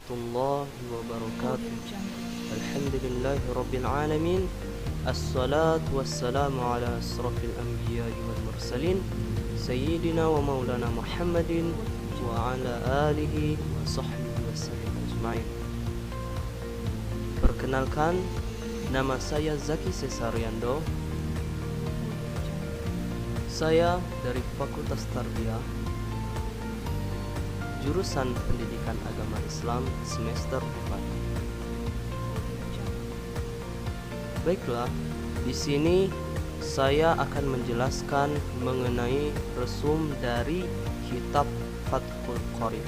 warahmatullahi wabarakatuh. Alhamdulillahi rabbil alamin. Assalatu wassalamu ala asrafil anbiya'i wal mursalin Sayyidina wa maulana Muhammadin wa ala alihi wa sahbihi wasallam ajma'in. Perkenalkan, nama saya Zaki Cesariando. Saya dari Fakultas Tarbiyah, jurusan Pendidikan Agama Islam semester 4. Baiklah, di sini saya akan menjelaskan mengenai resum dari kitab Fathul Qorib.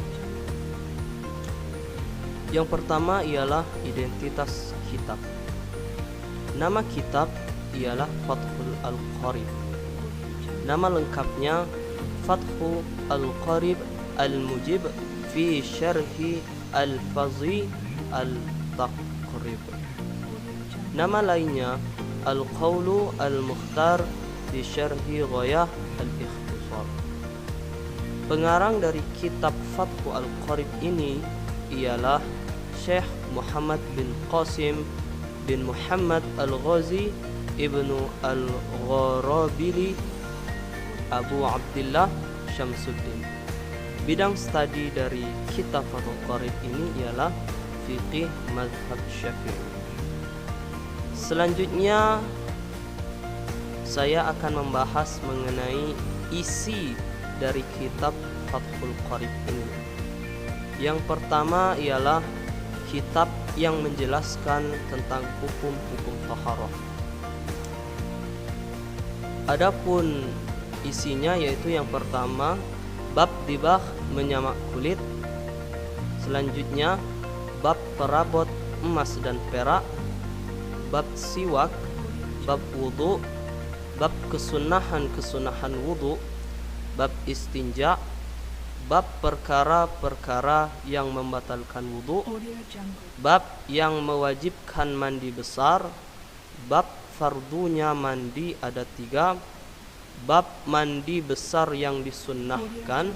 Yang pertama ialah identitas kitab. Nama kitab ialah Fathul Qorib. Nama lengkapnya Fathul Qorib Al-Mujib fi Syarhi Al-Fazi Al-Taqrib. Nama lainnya Al-Qawlu Al-Mukhtar fi Syarhi Ghayah Al-Ikhtisar. Pengarang dari kitab Fathul Qorib ini ialah Syekh Muhammad bin Qasim bin Muhammad Al-Ghazi Ibnu Al-Gharabili Abu Abdullah Syamsuddin. Bidang studi dari kitab Fathul Qorib ini ialah fiqih mazhab Syafi'i. Selanjutnya saya akan membahas mengenai isi dari kitab Fathul Qorib ini. Yang pertama ialah kitab yang menjelaskan tentang hukum-hukum taharah. Adapun isinya yaitu yang pertama bab dibah menyamak kulit, selanjutnya bab perabot emas dan perak, bab siwak, bab wudu, bab kesunahan wudu, bab istinja, bab perkara-perkara yang membatalkan wudu, bab yang mewajibkan mandi besar, bab fardunya mandi ada 3, bab mandi besar yang disunnahkan,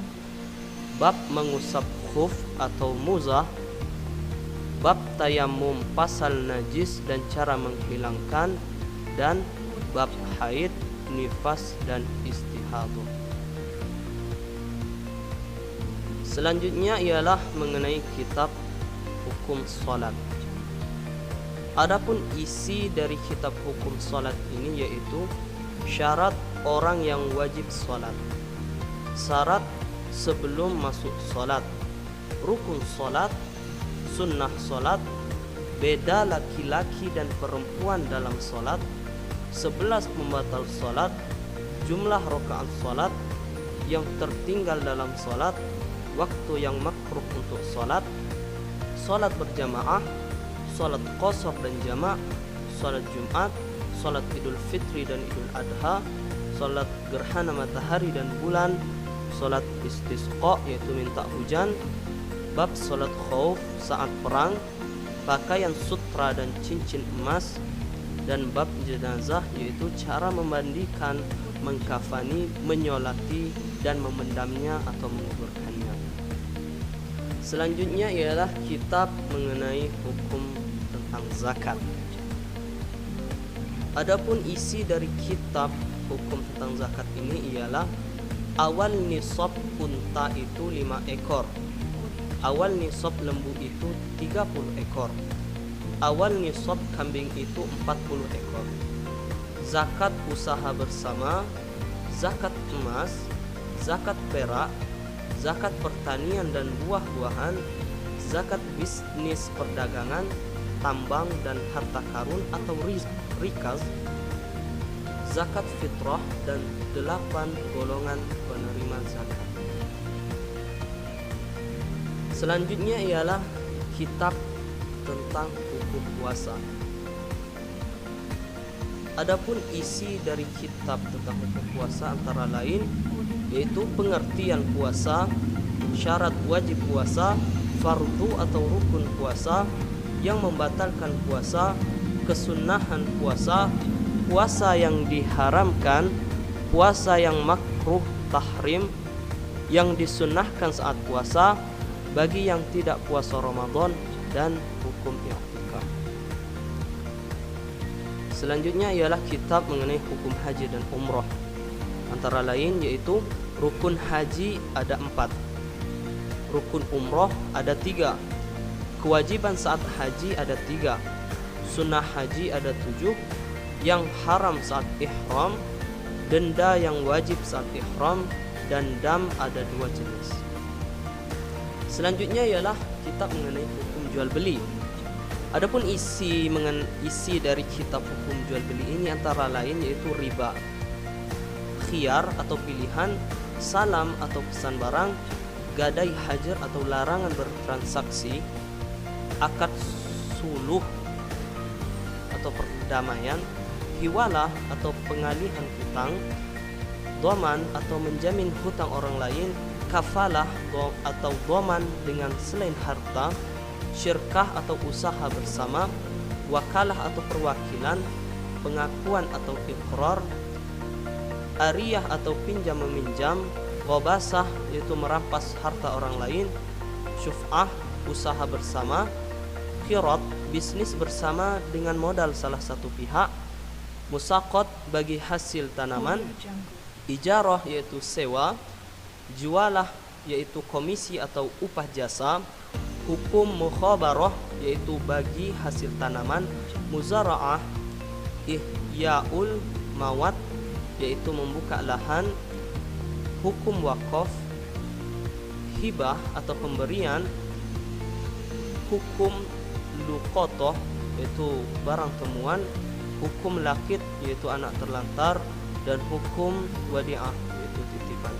bab mengusap khuf atau muzah, bab tayamum pasal najis dan cara menghilangkan, dan bab haid, nifas dan istihadah. Selanjutnya ialah mengenai kitab hukum salat. Adapun isi dari kitab hukum salat ini yaitu syarat orang yang wajib salat, syarat sebelum masuk salat, rukun salat, sunnah salat, beda laki-laki dan perempuan dalam salat, 11 pembatal salat, jumlah rakaat salat, yang tertinggal dalam salat, waktu yang makruh untuk salat, salat berjamaah, salat qashar dan jama', salat Jumat, salat Idul Fitri dan Idul Adha, salat gerhana matahari dan bulan, salat istisqa yaitu minta hujan, bab salat khauf saat perang, pakaian sutra dan cincin emas, dan bab jenazah yaitu cara memandikan, mengkafani, menyolati dan memendamnya atau menguburkannya. Selanjutnya ialah kitab mengenai hukum tentang zakat. Adapun isi dari kitab hukum tentang zakat ini ialah awal nisab unta itu 5 ekor, awal nisab lembu itu 30 ekor, awal nisab kambing itu 40 ekor. Zakat usaha bersama, zakat emas, zakat perak, zakat pertanian dan buah-buahan, zakat bisnis perdagangan, tambang dan harta karun atau rikaz, zakat fitrah, dan 8 golongan penerima zakat. Selanjutnya ialah kitab tentang hukum puasa. Adapun isi dari kitab tentang hukum puasa antara lain yaitu pengertian puasa, syarat wajib puasa, fardu atau rukun puasa, yang membatalkan puasa, kesunahan puasa, puasa yang diharamkan, puasa yang makruh tahrim, yang disunnahkan saat puasa, bagi yang tidak puasa Ramadan, dan hukum i'tikaf. Selanjutnya ialah kitab mengenai hukum haji dan umrah. Antara lain yaitu rukun haji ada 4, rukun umrah ada 3, kewajiban saat haji ada 3, sunnah haji ada 7, yang haram saat ihram, denda yang wajib saat ihram, dan dam ada 2 jenis. Selanjutnya ialah kitab mengenai hukum jual beli. Adapun isi dari kitab hukum jual beli ini antara lain yaitu riba, khiyar atau pilihan, salam atau pesan barang, gadai hajar atau larangan bertransaksi, akad suluh atau perdamaian, hiwalah atau pengalihan hutang, dhaman atau menjamin hutang orang lain, kafalah atau dhaman dengan selain harta, syirkah atau usaha bersama, wakalah atau perwakilan, pengakuan atau iqrar, ariyah atau pinjam meminjam, ghobasah yaitu merampas harta orang lain, syuf'ah usaha bersama, qirat bisnis bersama dengan modal salah satu pihak, musaqat bagi hasil tanaman, ijarah yaitu sewa, jualah yaitu komisi atau upah jasa, hukum mukhabarah yaitu bagi hasil tanaman, muzara'ah ihyaul mawat yaitu membuka lahan, hukum wakaf, hibah atau pemberian, hukum luqatah yaitu barang temuan, hukum lakit yaitu anak terlantar, dan hukum wadi'ah yaitu titipan.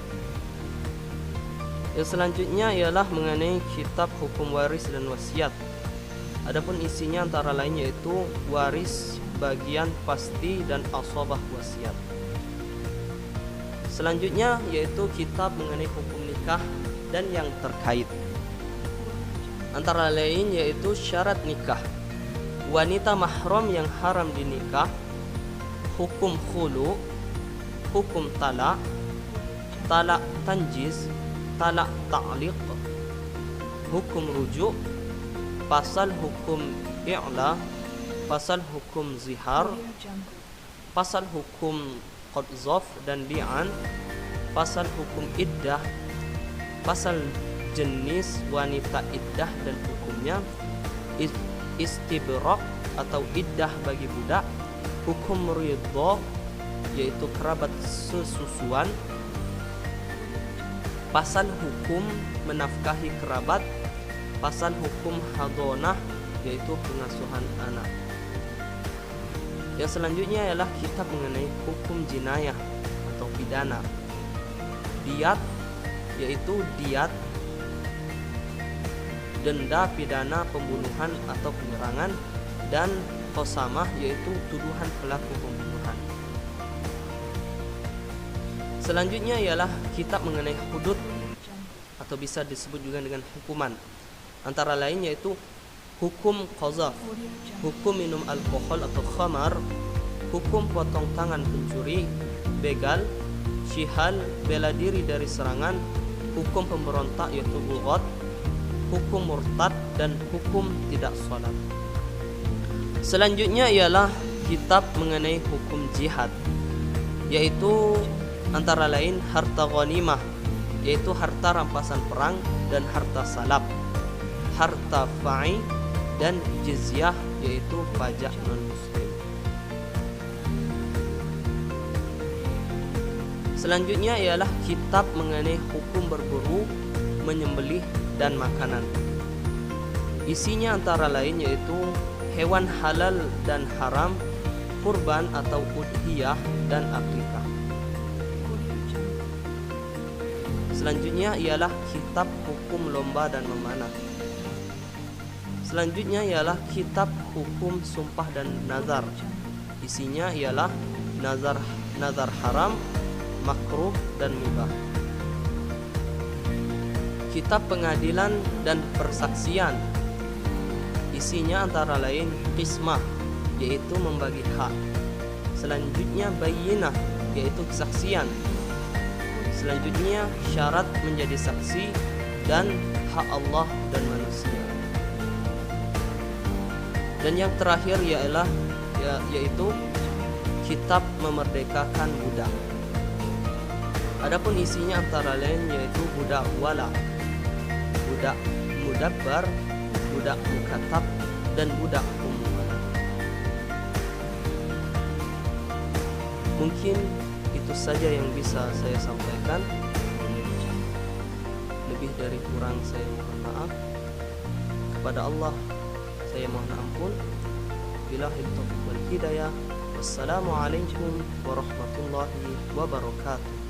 Yang selanjutnya ialah mengenai kitab hukum waris dan wasiat. Adapun isinya antara lain yaitu waris bagian pasti dan asabah wasiat. Selanjutnya yaitu kitab mengenai hukum nikah dan yang terkait. Antara lain yaitu syarat nikah, wanita mahram yang haram dinikah, hukum khulu, hukum talak, talak tanjiz, talak ta'liq, hukum rujuk, pasal hukum i'la, pasal hukum zihar, pasal hukum qadzaf dan li'an, pasal hukum iddah, pasal jenis wanita iddah dan hukumnya, istibrak atau iddah bagi budak, hukum ridha yaitu kerabat sesusuan, pasal hukum menafkahi kerabat, pasal hukum hadonah yaitu pengasuhan anak. Yang selanjutnya ialah kitab mengenai hukum jinayah atau pidana, diat yaitu diat, denda pidana pembunuhan atau penyerangan, dan qasamah yaitu tuduhan pelaku pembunuhan. Selanjutnya ialah kitab mengenai hudud atau bisa disebut juga dengan hukuman. Antara lain yaitu hukum qazaf, hukum minum alkohol atau khamar, hukum potong tangan pencuri, begal, syihal, bela diri dari serangan, hukum pemberontak yaitu bughat, hukum murtad, dan hukum tidak salat. Selanjutnya ialah kitab mengenai hukum jihad, yaitu antara lain harta ghanimah yaitu harta rampasan perang dan harta salab, harta fa'i, dan jizyah yaitu pajak non muslim. Selanjutnya ialah kitab mengenai hukum berburu, menyembelih, dan makanan. Isinya antara lain yaitu hewan halal dan haram, kurban atau udhiyah, dan akikah. Selanjutnya ialah kitab hukum lomba dan memanah. Selanjutnya ialah kitab hukum sumpah dan nazar. Isinya ialah nazar haram, makruh, dan mubah. Kitab pengadilan dan persaksian. Isinya antara lain qismah yaitu membagi hak. Selanjutnya bayyinah yaitu kesaksian. Selanjutnya syarat menjadi saksi dan hak Allah dan manusia. Dan yang terakhir yaitu kitab memerdekakan budak. Adapun isinya antara lain yaitu budak wala, budak mudabbar, budak mukatab, dan budak umum. Mungkin itu saja yang bisa saya sampaikan. Lebih dari kurang saya mohon maaf. Kepada Allah saya mohon ampun. Billahi taufiq wal hidayah. Wassalamualaikum warahmatullahi wabarakatuh.